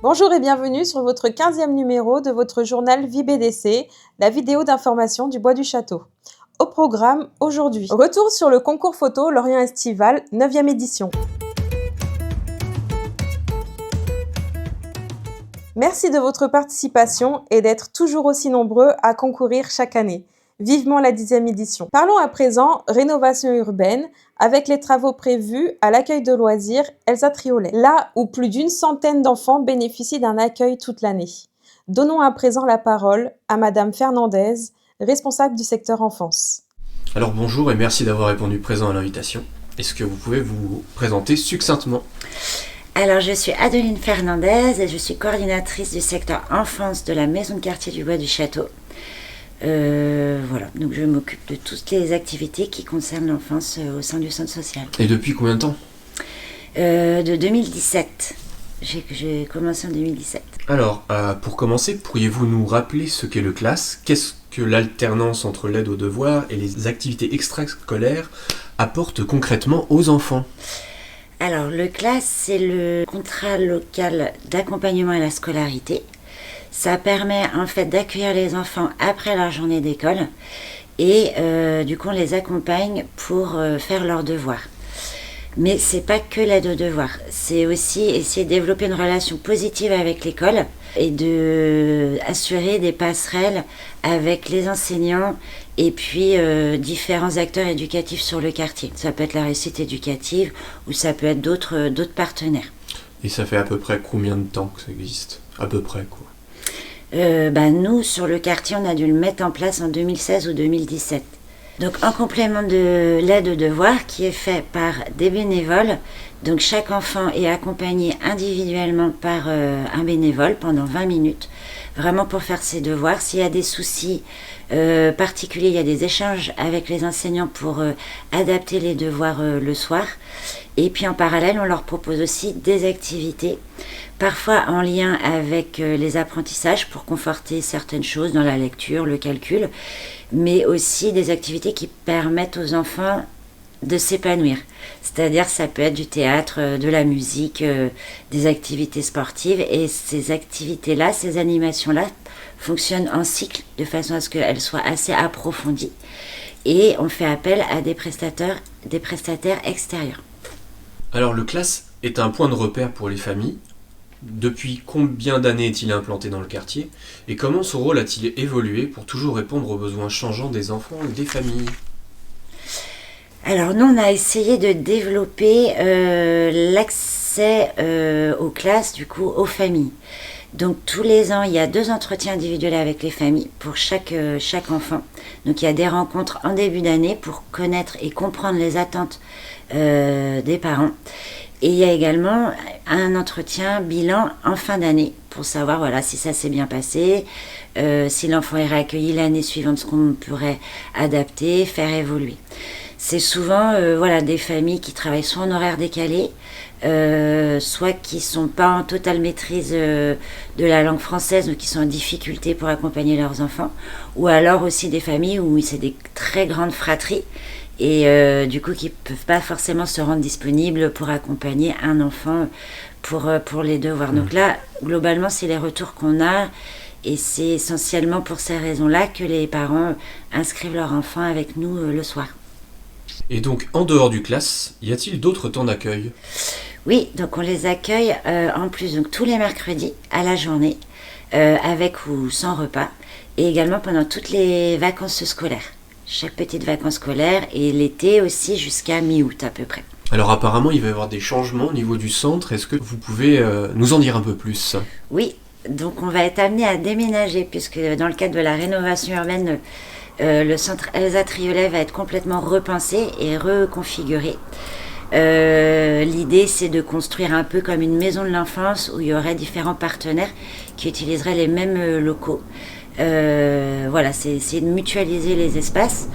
Bonjour et bienvenue sur votre 15e numéro de votre journal Vie BDC, la vidéo d'information du Bois du Château. Au programme aujourd'hui, retour sur le concours photo Lorient Estival, 9e édition. Merci de votre participation et d'être toujours aussi nombreux à concourir chaque année. Vivement la 10e édition. Parlons à présent rénovation urbaine avec les travaux prévus à l'accueil de loisirs Elsa Triolet, là où plus d'une centaine d'enfants bénéficient d'un accueil toute l'année. Donnons à présent la parole à Madame Fernandez, responsable du secteur enfance. Alors bonjour et merci d'avoir répondu présent à l'invitation. Est-ce que vous pouvez vous présenter succinctement ? Alors, je suis Adeline Fernandez et je suis coordinatrice du secteur enfance de la maison de quartier du Bois du Château. Voilà, donc je m'occupe de toutes les activités qui concernent l'enfance au sein du centre social. Et depuis combien de temps ? De 2017. J'ai commencé en 2017. Alors, pour commencer, pourriez-vous nous rappeler ce qu'est le CLAS ? Qu'est-ce que l'alternance entre l'aide aux devoirs et les activités extrascolaires apporte concrètement aux enfants ? Alors, le CLAS, c'est le contrat local d'accompagnement à la scolarité. Ça permet en fait d'accueillir les enfants après leur journée d'école et du coup on les accompagne pour faire leurs devoirs. Mais c'est pas que l'aide aux devoirs, c'est aussi essayer de développer une relation positive avec l'école et de assurer des passerelles avec les enseignants et puis différents acteurs éducatifs sur le quartier. Ça peut être la réussite éducative ou ça peut être d'autres partenaires. Et ça fait à peu près combien de temps que ça existe ? À peu près quoi ? Nous, sur le quartier, on a dû le mettre en place en 2016 ou 2017. Donc, en complément de l'aide aux devoirs qui est fait par des bénévoles, donc chaque enfant est accompagné individuellement par un bénévole pendant 20 minutes, vraiment pour faire ses devoirs. S'il y a des soucis particuliers, il y a des échanges avec les enseignants pour adapter les devoirs le soir. Et puis en parallèle, on leur propose aussi des activités, parfois en lien avec les apprentissages pour conforter certaines choses dans la lecture, le calcul, mais aussi des activités qui permettent aux enfants de s'épanouir. C'est-à-dire ça peut être du théâtre, de la musique, des activités sportives. Et ces activités-là, ces animations-là fonctionnent en cycle de façon à ce qu'elles soient assez approfondies. Et on fait appel à des prestataires extérieurs. Alors le CLAS est un point de repère pour les familles. Depuis combien d'années est-il implanté dans le quartier ? Et comment son rôle a-t-il évolué pour toujours répondre aux besoins changeants des enfants et des familles ? Alors nous, on a essayé de développer l'accès aux classes, du coup, aux familles. Donc tous les ans, il y a 2 entretiens individuels avec les familles pour chaque enfant. Donc il y a des rencontres en début d'année pour connaître et comprendre les attentes des parents. Et il y a également un entretien bilan en fin d'année pour savoir si ça s'est bien passé, si l'enfant est réaccueilli l'année suivante, ce qu'on pourrait adapter, faire évoluer. C'est souvent des familles qui travaillent soit en horaire décalé, soit qui ne sont pas en totale maîtrise de la langue française, ou qui sont en difficulté pour accompagner leurs enfants, ou alors aussi des familles où c'est des très grandes fratries, et du coup qui ne peuvent pas forcément se rendre disponibles pour accompagner un enfant pour les devoirs. Donc là, globalement, c'est les retours qu'on a, et c'est essentiellement pour ces raisons-là que les parents inscrivent leur enfant avec nous le soir. Et donc, en dehors du CLAS, y a-t-il d'autres temps d'accueil ? Oui, donc on les accueille en plus donc, tous les mercredis à la journée, avec ou sans repas, et également pendant toutes les vacances scolaires. Chaque petite vacances scolaires, et l'été aussi jusqu'à mi-août à peu près. Alors apparemment, il va y avoir des changements au niveau du centre. Est-ce que vous pouvez nous en dire un peu plus ? Oui, donc on va être amené à déménager, puisque dans le cadre de la rénovation urbaine, le centre Elsa Triolet va être complètement repensé et reconfiguré. L'idée, c'est de construire un peu comme une maison de l'enfance où il y aurait différents partenaires qui utiliseraient les mêmes locaux. C'est de mutualiser les espaces.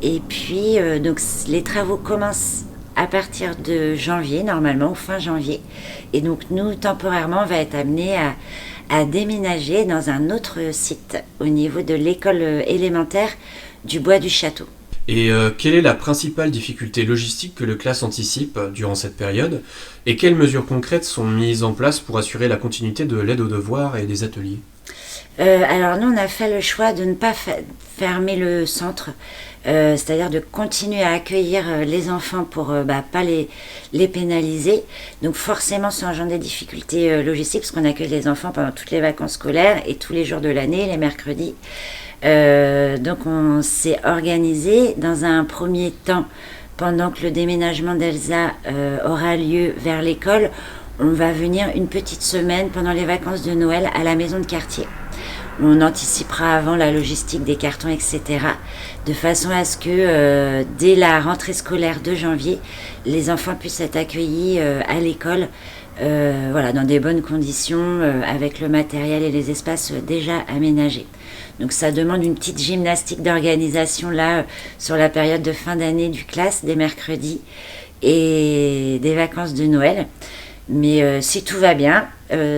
Et puis, donc, les travaux commencent à partir de janvier, normalement, ou fin janvier. Et donc, nous, temporairement, on va être amenés à déménager dans un autre site au niveau de l'école élémentaire du Bois du Château. Et quelle est la principale difficulté logistique que le classe anticipe durant cette période? Et quelles mesures concrètes sont mises en place pour assurer la continuité de l'aide aux devoirs et des ateliers? Alors nous, on a fait le choix de ne pas fermer le centre, c'est-à-dire de continuer à accueillir les enfants pour pas les pénaliser. Donc forcément, ça engendre des difficultés logistiques parce qu'on accueille les enfants pendant toutes les vacances scolaires et tous les jours de l'année, les mercredis. Donc on s'est organisé dans un premier temps, pendant que le déménagement d'Elsa aura lieu vers l'école, on va venir une petite semaine pendant les vacances de Noël à la maison de quartier. On anticipera avant la logistique des cartons, etc. de façon à ce que dès la rentrée scolaire de janvier, les enfants puissent être accueillis à l'école dans des bonnes conditions, avec le matériel et les espaces déjà aménagés. Donc ça demande une petite gymnastique d'organisation là sur la période de fin d'année du classe, des mercredis et des vacances de Noël. Mais si tout va bien,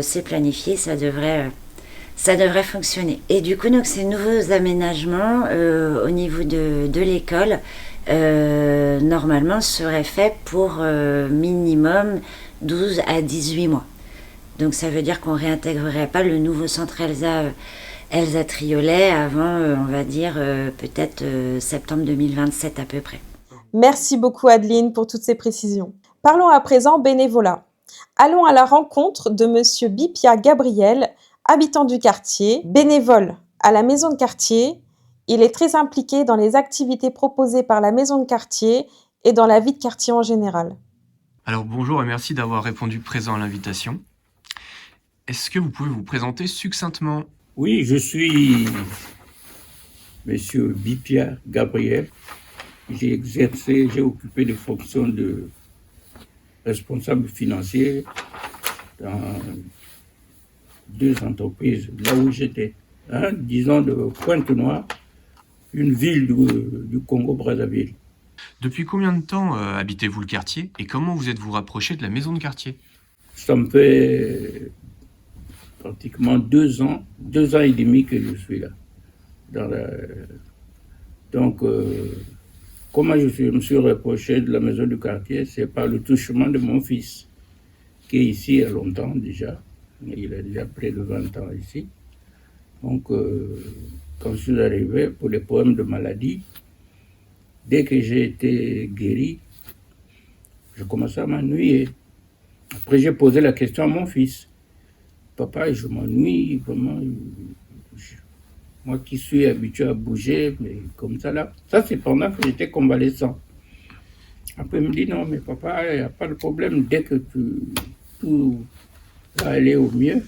c'est planifié, ça devrait fonctionner. Et du coup, donc, ces nouveaux aménagements au niveau de l'école, normalement, seraient faits pour minimum 12 à 18 mois. Donc ça veut dire qu'on ne réintégrerait pas le nouveau centre Elsa Triolet avant, on va dire, peut-être septembre 2027 à peu près. Merci beaucoup Adeline pour toutes ces précisions. Parlons à présent bénévolat. Allons à la rencontre de Monsieur Bipia Gabriel, habitant du quartier, bénévole à la maison de quartier. Il est très impliqué dans les activités proposées par la maison de quartier et dans la vie de quartier en général. Alors bonjour et merci d'avoir répondu présent à l'invitation. Est-ce que vous pouvez vous présenter succinctement? Oui, je suis Monsieur Bipia Gabriel. J'ai occupé les fonctions de responsable financier dans 2 entreprises, là où j'étais, disons de Pointe-Noire, une ville du Congo-Brazzaville. Depuis combien de temps habitez-vous le quartier et comment vous êtes-vous rapproché de la maison de quartier? Ça me fait pratiquement 2 ans et demi que je suis là. Donc, comment je me suis rapproché de la maison du quartier, c'est par le touchement de mon fils, qui est ici il y a longtemps déjà. Il a déjà près de 20 ans ici. Donc, quand je suis arrivé pour les problèmes de maladie, dès que j'ai été guéri, je commençais à m'ennuyer. Après, j'ai posé la question à mon fils. Papa, je m'ennuie, vraiment. Moi qui suis habitué à bouger, mais comme ça là. Ça, c'est pendant que j'étais convalescent. Après, il me dit non, mais papa, il n'y a pas de problème. Dès que tout va aller au mieux,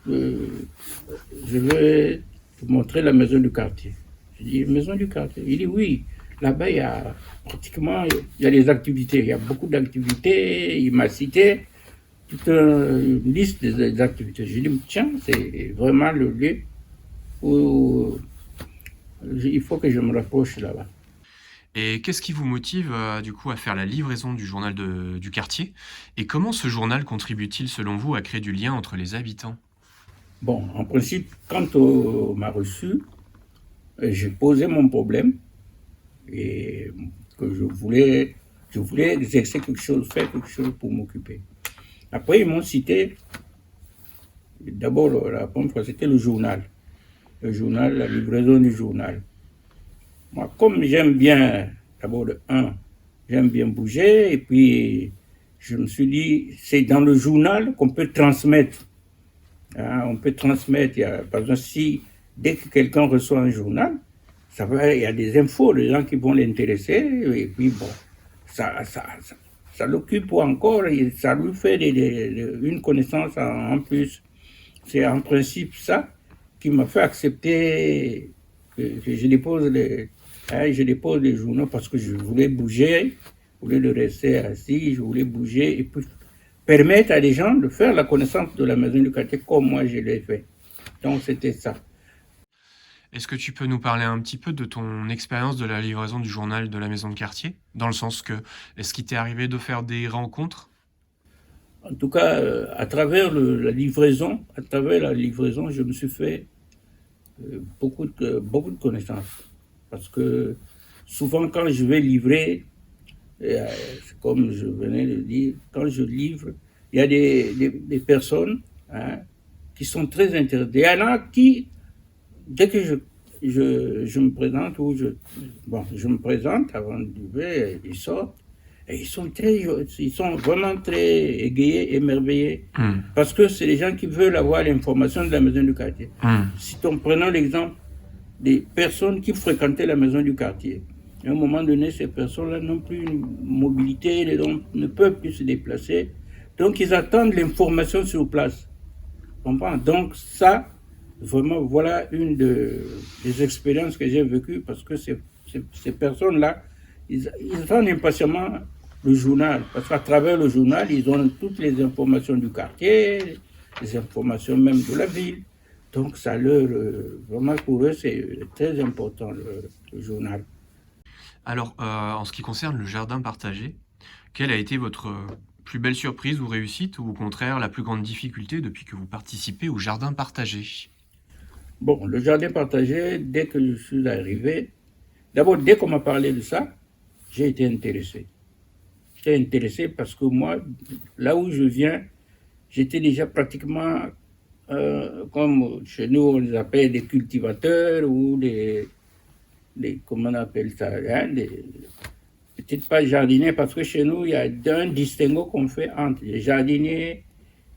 je vais te montrer la maison du quartier. Je dis, maison du quartier? Il dit oui. Là-bas, il y a des activités. Il y a beaucoup d'activités. Il m'a cité toute une liste des activités. Je dis, tiens, c'est vraiment le lieu où il faut que je me rapproche là-bas. Et qu'est-ce qui vous motive du coup à faire la livraison du journal du quartier? Et comment ce journal contribue-t-il selon vous à créer du lien entre les habitants? Bon, en principe, quand on m'a reçu, j'ai posé mon problème et que je voulais exercer quelque chose, faire quelque chose pour m'occuper. Après, ils m'ont cité, d'abord, la première fois, c'était le journal. Le journal, la livraison du journal. Moi, comme j'aime bien, d'abord, j'aime bien bouger, et puis je me suis dit, c'est dans le journal qu'on peut transmettre. On peut transmettre, par exemple, dès que quelqu'un reçoit un journal, il y a des infos, des gens qui vont l'intéresser, et puis bon, ça l'occupe encore, et ça lui fait une connaissance en plus. C'est en principe ça qui m'a fait accepter que je dépose les journaux parce que je voulais bouger, au lieu de rester assis, je voulais bouger et puis permettre à des gens de faire la connaissance de la maison du quartier comme moi je l'ai fait. Donc c'était ça. Est-ce que tu peux nous parler un petit peu de ton expérience de la livraison du journal de la maison de quartier? Dans le sens que, est-ce qu'il t'est arrivé de faire des rencontres? En tout cas, à travers la livraison, je me suis fait beaucoup de connaissances. Parce que souvent quand je vais livrer, comme je venais de dire, quand je livre, il y a des personnes, hein, qui sont très intéressées. Il y en a qui, dès que je me présente, je me présente avant de livrer, ils sortent, et ils sont vraiment très égayés, émerveillés, parce que c'est les gens qui veulent avoir l'information de la maison du quartier. Si on prenons l'exemple des personnes qui fréquentaient la maison du quartier, à un moment donné, ces personnes-là n'ont plus une mobilité, ne peuvent plus se déplacer, donc ils attendent l'information sur place. Comprends? Donc ça, vraiment, voilà une des expériences que j'ai vécues, parce que ces personnes-là, ils attendent impatiemment le journal, parce qu'à travers le journal, ils ont toutes les informations du quartier, les informations même de la ville. Donc ça vraiment pour eux, c'est très important le journal. Alors, en ce qui concerne le jardin partagé, quelle a été votre plus belle surprise ou réussite, ou au contraire la plus grande difficulté depuis que vous participez au jardin partagé? Bon, le jardin partagé, dès que je suis arrivé, d'abord, dès qu'on m'a parlé de ça, j'ai été intéressé. J'étais intéressé parce que moi, là où je viens, j'étais déjà pratiquement, comme chez nous, on les appelle des cultivateurs ou comment on appelle ça, hein, peut-être pas jardiniers, parce que chez nous, il y a un distinguo qu'on fait entre les jardiniers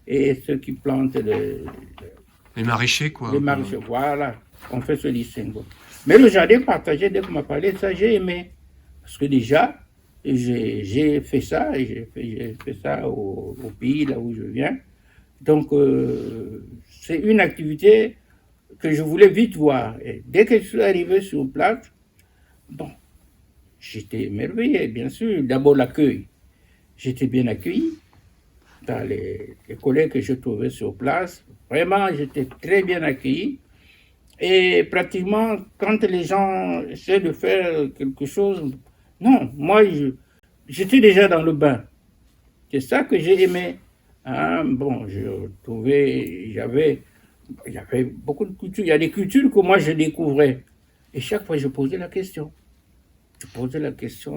et ceux qui plantent les maraîchers, quoi. Les maraîchers, voilà, on fait ce distinguo. Mais le jardin partagé, dès qu'on m'a parlé de ça, j'ai aimé. Parce que déjà, j'ai fait ça, et j'ai fait ça au pays, là où je viens. Donc, c'est une activité que je voulais vite voir. Et dès que je suis arrivé sur place, bon, j'étais émerveillé, bien sûr. D'abord, l'accueil. J'étais bien accueilli par les collègues que je trouvais sur place. Vraiment, j'étais très bien accueilli. Et pratiquement, quand les gens essaient de faire quelque chose, non, moi, j'étais déjà dans le bain. C'est ça que j'ai aimé. Hein, bon, je trouvais, il y avait beaucoup de cultures. Il y a des cultures que moi, je découvrais. Et chaque fois, je posais la question.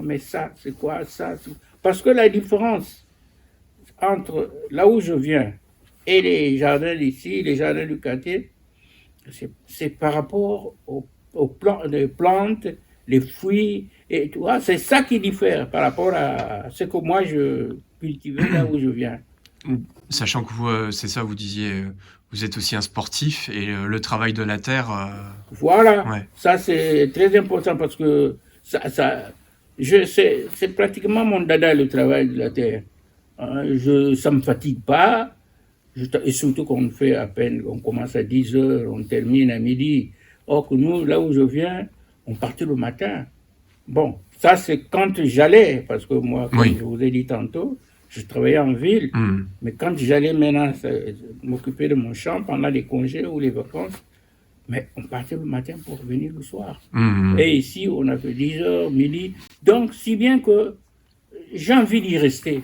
Mais ça, c'est quoi ça? Parce que la différence entre là où je viens et les jardins d'ici, les jardins du quartier, c'est par rapport les plantes, les fruits, et tout ça. C'est ça qui diffère par rapport à ce que moi je cultivais là où je viens. Sachant que vous, c'est ça, vous disiez, vous êtes aussi un sportif, et le travail de la terre... Voilà, ouais. Ça c'est très important, parce que c'est pratiquement mon dada, le travail de la terre. Ça ne me fatigue pas. Et surtout qu'on fait à peine, on commence à 10h, on termine à midi. Or que nous, là où je viens, on partait le matin. Bon, ça c'est quand j'allais, parce que moi, comme je vous ai dit tantôt, je travaillais en ville. Mais quand j'allais maintenant m'occuper de mon champ pendant les congés ou les vacances, mais on partait le matin pour revenir le soir. Et ici, on a fait 10h, midi. Donc, si bien que j'ai envie d'y rester.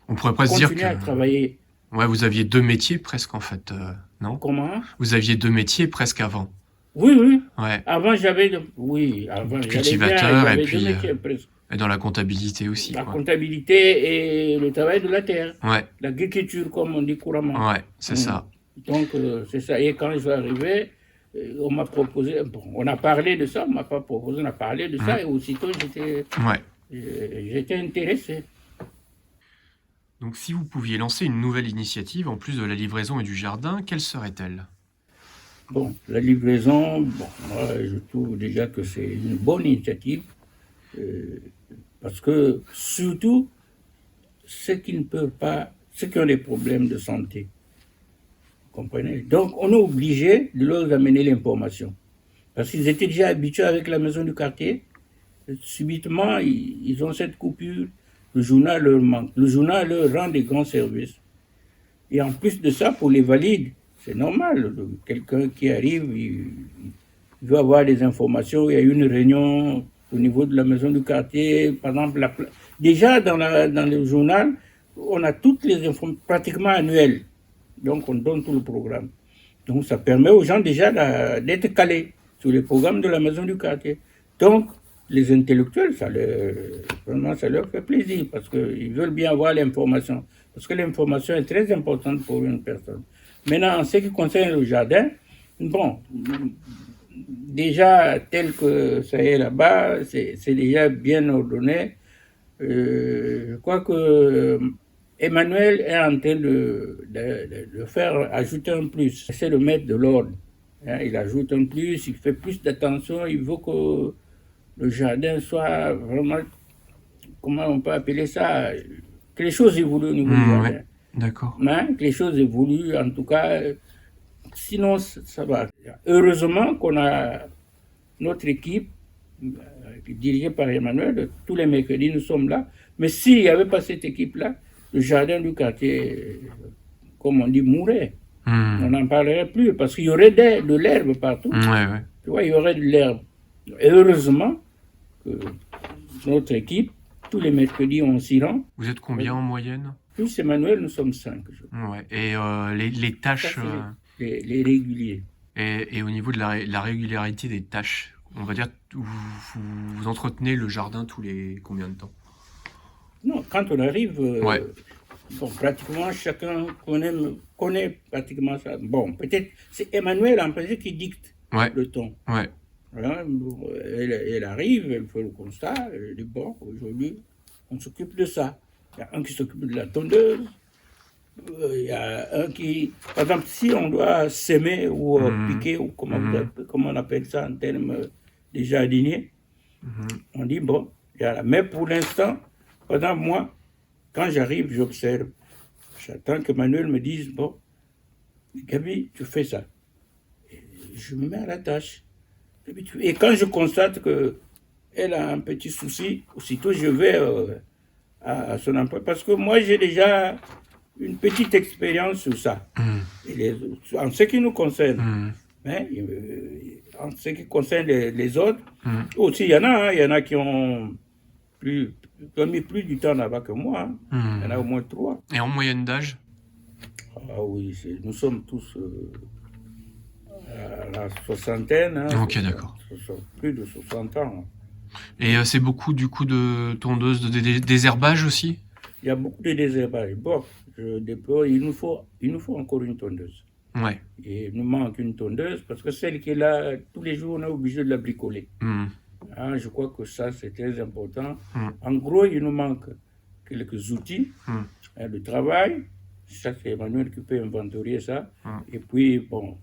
On pourrait presque dire que... continuer à travailler. Ouais, vous aviez deux métiers presque, en fait, non? Comment? Vous aviez deux métiers presque avant. Oui. Ouais. Avant, j'avais... cultivateur, et puis... deux métiers, presque. Et dans la comptabilité aussi. La comptabilité et le travail de la terre. Ouais. L'agriculture, comme on dit couramment. Ouais, c'est ça. Donc, c'est ça. Et quand je suis arrivé, on m'a proposé... Bon, on a parlé de ça, on m'a pas proposé, on a parlé de ça, et aussitôt, j'étais intéressé. Donc, si vous pouviez lancer une nouvelle initiative, en plus de la livraison et du jardin, quelle serait-elle? Bon, la livraison, moi, je trouve déjà que c'est une bonne initiative, parce que, surtout, ceux qui ne peuvent pas, ceux qui ont des problèmes de santé, vous comprenez? Donc, on est obligé de leur amener l'information. Parce qu'ils étaient déjà habitués avec la maison du quartier, subitement, ils ont cette coupure. Le journal leur manque. Le journal leur rend des grands services. Et en plus de ça, pour les valides, c'est normal. Quelqu'un qui arrive, il veut avoir des informations. Il y a une réunion au niveau de la maison du quartier. Par exemple, déjà dans le journal, on a toutes les informations pratiquement annuelles. Donc, on donne tout le programme. Donc, ça permet aux gens déjà d'être calés sur les programmes de la maison du quartier. Donc, les intellectuels, vraiment, ça leur fait plaisir parce qu'ils veulent bien avoir l'information. Parce que l'information est très importante pour une personne. Maintenant, en ce qui concerne le jardin, bon, déjà, tel que ça est là-bas, c'est déjà bien ordonné. Je crois que Emmanuel est en train de faire ajouter un plus. C'est le maître de l'ordre. Hein, il ajoute un plus, il fait plus d'attention, il veut que le jardin soit vraiment, comment on peut appeler ça, que les choses évoluent au niveau du jardin. Ouais, d'accord. Hein, que les choses évoluent, en tout cas, sinon ça va. Heureusement qu'on a notre équipe, dirigée par Emmanuel, tous les mercredis nous sommes là, mais s'il n'y avait pas cette équipe-là, le jardin du quartier, comme on dit, mourrait. On n'en parlerait plus parce qu'il y aurait de l'herbe partout. Ouais. Tu vois, il y aurait de l'herbe. Et heureusement que notre équipe, tous les mercredis, on s'y rend. Vous êtes combien en moyenne? Plus Emmanuel, nous sommes 5. Ouais. Et les tâches Ça, les réguliers. et au niveau de la régularité des tâches, on va dire, vous entretenez le jardin tous les combien de temps? Non, quand on arrive, Ouais. bon, pratiquement chacun connaît pratiquement ça. Bon, peut-être c'est Emmanuel en principe qui dicte Ouais. le ton. Ouais. Voilà, elle arrive, elle fait le constat, elle dit bon, aujourd'hui, on s'occupe de ça. Il y a un qui s'occupe de la tondeuse, il y a un qui, par exemple, si on doit s'aimer ou piquer, ou comment on appelle ça en termes de jardinier, on dit bon, il y a là. Mais pour l'instant, par exemple, moi, quand j'arrive, j'observe. J'attends que Manuel me dise bon, Gabi, tu fais ça. Et je me mets à la tâche. Et quand je constate qu'elle a un petit souci, aussitôt je vais à son emploi. Parce que moi, j'ai déjà une petite expérience sur ça. En ce qui nous concerne. Hein, en ce qui concerne les autres, aussi, il y en a qui ont mis plus du temps là-bas que moi. Il y en a au moins 3. Et en moyenne d'âge? Ah oui, nous sommes tous à la soixantaine. Hein, Ok, d'accord. Plus de 60 ans. Et c'est beaucoup du coup de tondeuses, de désherbage aussi? Il y a beaucoup de désherbage. Bon, je déplore, il nous faut encore une tondeuse. Ouais. Et il nous manque une tondeuse parce que celle qui est là, tous les jours, on est obligé de la bricoler. Hein, je crois que ça, c'est très important. En gros, il nous manque quelques outils de travail. Ça, c'est Emmanuel qui peut inventorier ça. Et puis, bon,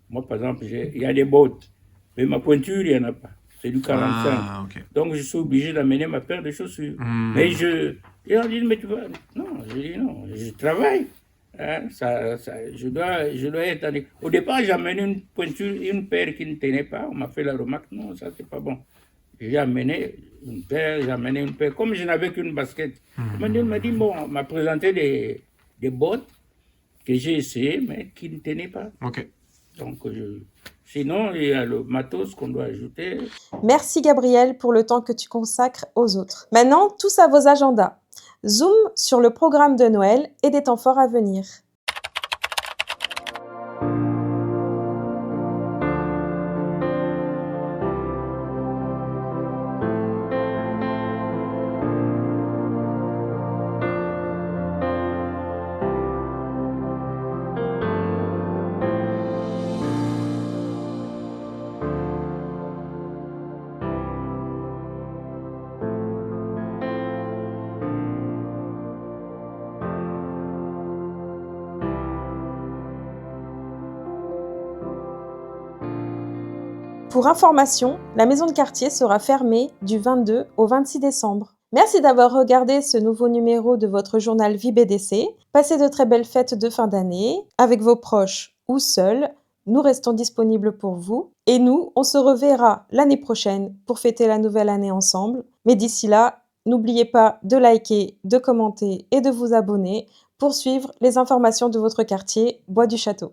moi, par exemple, il y a des bottes. Mais ma pointure, il n'y en a pas. C'est du 45. Ah, ok. Donc, je suis obligé d'amener ma paire de chaussures. Mais et on dit, mais tu vas... Non, je dis non, je travaille. Hein, je dois être... Au départ, j'ai amené une pointure, une paire qui ne tenait pas. On m'a fait la remarque, non, ça, c'est pas bon. J'ai amené une paire. Comme je n'avais qu'une basket, Emmanuel m'a dit, bon, on m'a présenté des bottes que j'ai essayées, mais qui ne tenaient pas. Ok. Donc, sinon, il y a le matos qu'on doit ajouter. Merci Gabriel pour le temps que tu consacres aux autres. Maintenant, tous à vos agendas. Zoom sur le programme de Noël et des temps forts à venir. Pour information, la maison de quartier sera fermée du 22 au 26 décembre. Merci d'avoir regardé ce nouveau numéro de votre journal Vie BDC. Passez de très belles fêtes de fin d'année, avec vos proches ou seuls. Nous restons disponibles pour vous. Et nous, on se reverra l'année prochaine pour fêter la nouvelle année ensemble. Mais d'ici là, n'oubliez pas de liker, de commenter et de vous abonner pour suivre les informations de votre quartier Bois du Château.